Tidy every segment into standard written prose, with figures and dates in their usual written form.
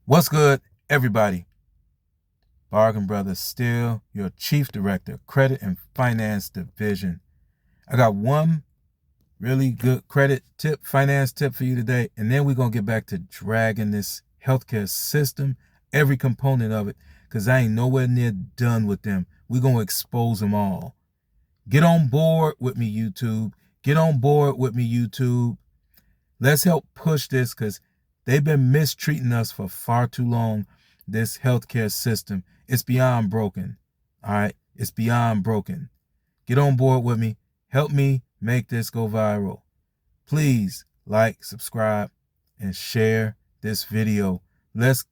What's good, everybody? Bargain Brothers, still your Chief Director, Credit and Finance Division. I got one really good credit tip, finance tip for you today, and then we're going to get back to dragging this healthcare system, every component of it, because I ain't nowhere near done with them. We're going to expose them all. Get on board with me, YouTube. Get on board with me, YouTube. Let's help push this because they've been mistreating us for far too long. This healthcare system, it's beyond broken. All right, it's beyond broken. Get on board with me. Help me make this go viral. Please like, subscribe, and share this video. Let's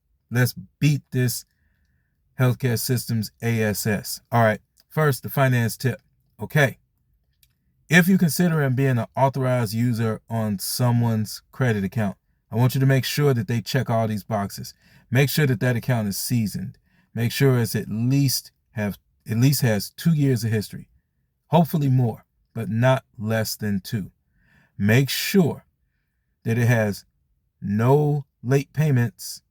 beat this healthcare system's ASS. All right, first, the finance tip. Okay. If you're considering being an authorized user on someone's credit account, I want you to make sure that they check all these boxes. Make sure that that account is seasoned. Make sure it's at least has 2 years of history. Hopefully more, but not less than 2. Make sure that it has no late payments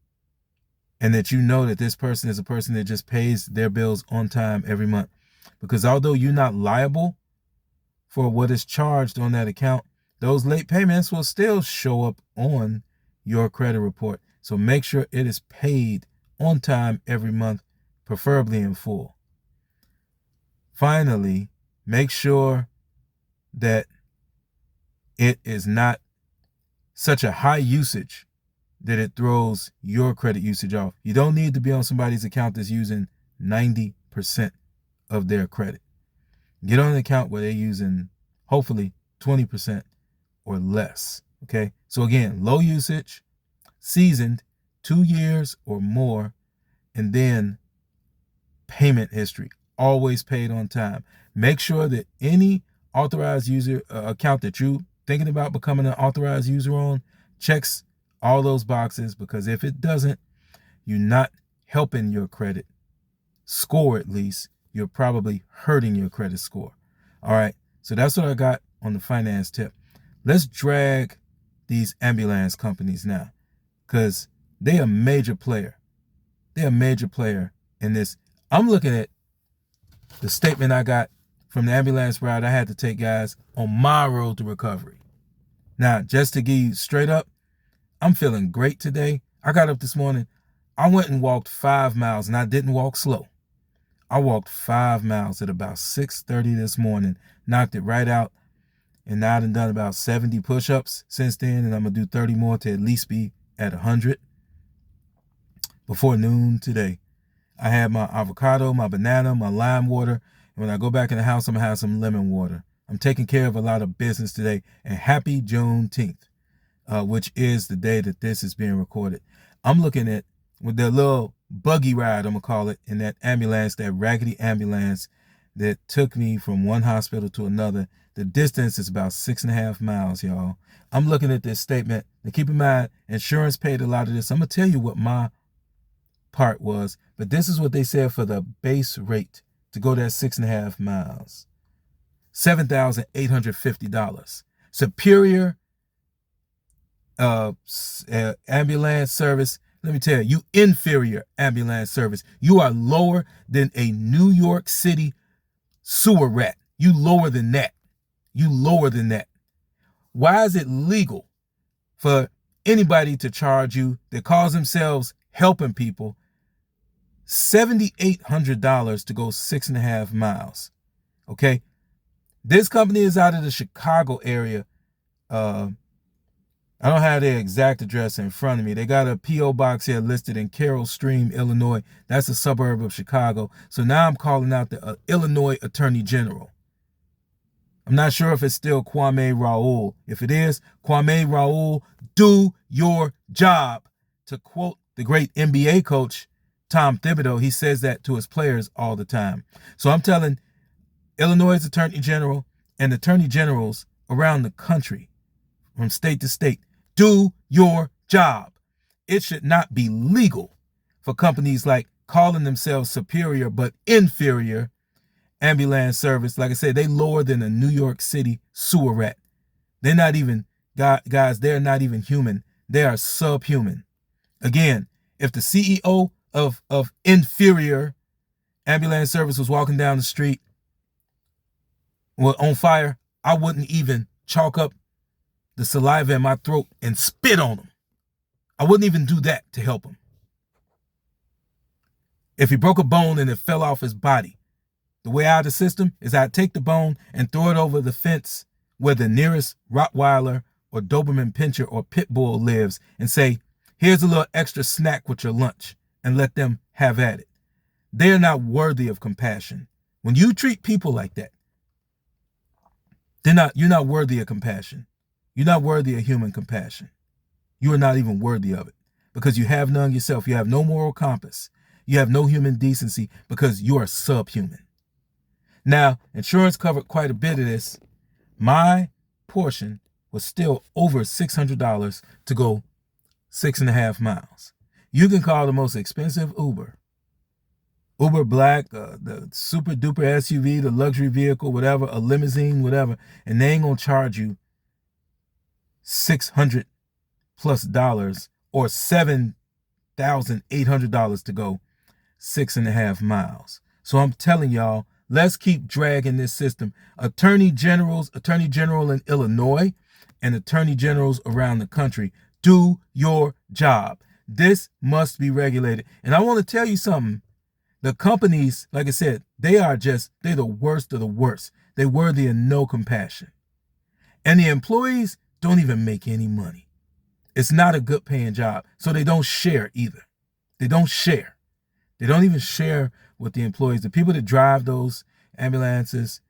and that you know that this person is a person that just pays their bills on time every month. Because although you're not liable for what is charged on that account, those late payments will still show up on your credit report. So make sure it is paid on time every month, preferably in full. Finally, make sure that it is not such a high usage that it throws your credit usage off. You don't need to be on somebody's account that's using 90% of their credit. Get on an account where they're using, hopefully, 20% or less, okay? So again, low usage, seasoned, 2 years or more, and then payment history, always paid on time. Make sure that any authorized user account that you're thinking about becoming an authorized user on checks all those boxes, because if it doesn't, you're not helping your credit score. At least you're probably hurting your credit score. All right, so that's what I got on the finance tip. Let's drag these ambulance companies now, because they're a major player. They're a major player in this. I'm looking at the statement I got from the ambulance ride I had to take, guys, on my road to recovery. Now, just to give you straight up, I'm feeling great today. I got up this morning. I went and walked 5 miles, and I didn't walk slow. I walked 5 miles at about 6:30 this morning, knocked it right out, and now I've done about 70 push-ups since then, and I'm going to do 30 more to at least be at 100 before noon today. I had my avocado, my banana, my lime water, and when I go back in the house, I'm going to have some lemon water. I'm taking care of a lot of business today, and happy Juneteenth, which is the day that this is being recorded. I'm looking at, with the little buggy ride, I'm going to call it, in that ambulance, that raggedy ambulance that took me from one hospital to another. The distance is about 6.5 miles, y'all. I'm looking at this statement. Now, keep in mind, insurance paid a lot of this. I'm going to tell you what my part was, but this is what they said for the base rate to go that 6.5 miles. $7,850. Superior ambulance service. Let me tell you, inferior ambulance service. You are lower than a New York City sewer rat. You lower than that. You lower than that. Why is it legal for anybody to charge you that calls themselves helping people $7,800 to go 6.5 miles? Okay. This company is out of the Chicago area. I don't have their exact address in front of me. They got a P.O. box here listed in Carroll Stream, Illinois. That's a suburb of Chicago. So now I'm calling out the Illinois Attorney General. I'm not sure if it's still Kwame Raoul. If it is, Kwame Raoul, do your job. To quote the great NBA coach, Tom Thibodeau, he says that to his players all the time. So I'm telling Illinois' Attorney General and Attorney Generals around the country, from state to state, do your job. It should not be legal for companies like calling themselves Superior but Inferior ambulance service. Like I said, they lower than a New York City sewer rat. They're not even, guys, they're not even human. They are subhuman. Again, If the CEO of Inferior ambulance service was walking down the street on fire, I wouldn't even chalk up the saliva in my throat and spit on him. I wouldn't even do that to help him. If he broke a bone and it fell off his body, the way out of the system is I'd take the bone and throw it over the fence where the nearest Rottweiler or Doberman Pinscher or Pit Bull lives and say, here's a little extra snack with your lunch, and let them have at it. They're not worthy of compassion. When you treat people like that, you're not worthy of compassion. You're not worthy of human compassion. You are not even worthy of it because you have none yourself. You have no moral compass. You have no human decency because you are subhuman. Now, insurance covered quite a bit of this. My portion was still over $600 to go 6.5 miles. You can call the most expensive Uber Black, the super duper SUV, the luxury vehicle, whatever, a limousine, whatever, and they ain't gonna charge you $600+ or $7,800 to go 6.5 miles. So I'm telling y'all, let's keep dragging this system. Attorney General in Illinois and attorney generals around the country, do your job. This must be regulated. And I want to tell you something. The companies, like I said, they're the worst of the worst. They're worthy of no compassion. And the employees don't even make any money. It's not a good paying job. So they don't share either. They don't share. They don't even share with the employees. The people that drive those ambulances,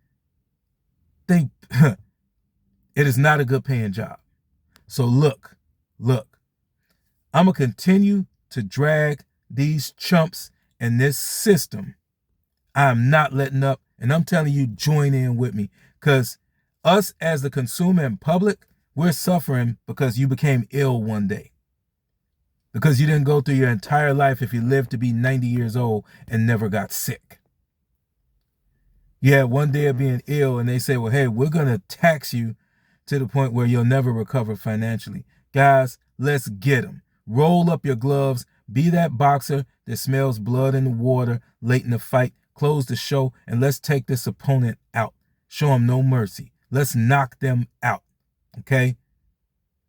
it is not a good paying job. So look, I'm going to continue to drag these chumps in this system. I'm not letting up. And I'm telling you, join in with me. Because us as the consumer and public, we're suffering because you became ill one day. Because you didn't go through your entire life if you lived to be 90 years old and never got sick. You had one day of being ill and they say, well, hey, we're going to tax you to the point where you'll never recover financially. Guys, let's get them. Roll up your gloves. Be that boxer that smells blood in the water late in the fight. Close the show and let's take this opponent out. Show them no mercy. Let's knock them out. Okay?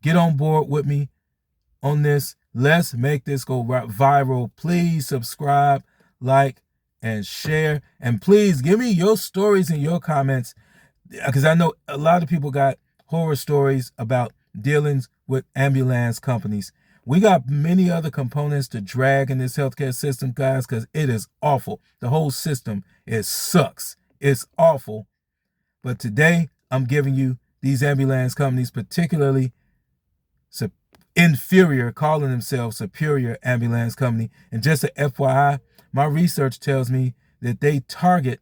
Get on board with me on this. Let's make this go viral. Please subscribe, like, and share. And please give me your stories and your comments, because I know a lot of people got horror stories about dealings with ambulance companies. We got many other components to drag in this healthcare system, guys, because it is awful. The whole system, it sucks. It's awful. But today, I'm giving you these ambulance companies, particularly Inferior, calling themselves Superior Ambulance Company. And just a FYI, my research tells me that they target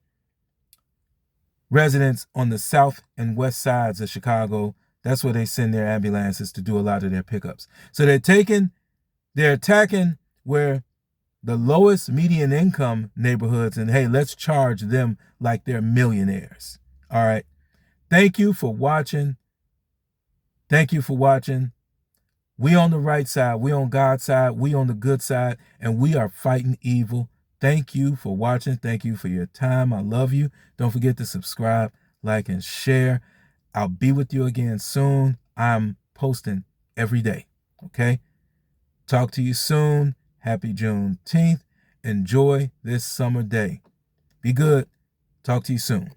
residents on the south and west sides of Chicago. That's where they send their ambulances to do a lot of their pickups. So they're attacking where the lowest median income neighborhoods, and hey, let's charge them like they're millionaires. All right. Thank you for watching. We on the right side. We on God's side. We on the good side, and we are fighting evil. Thank you for watching. Thank you for your time. I love you. Don't forget to subscribe, like, and share. I'll be with you again soon. I'm posting every day. Okay? Talk to you soon. Happy Juneteenth. Enjoy this summer day. Be good. Talk to you soon.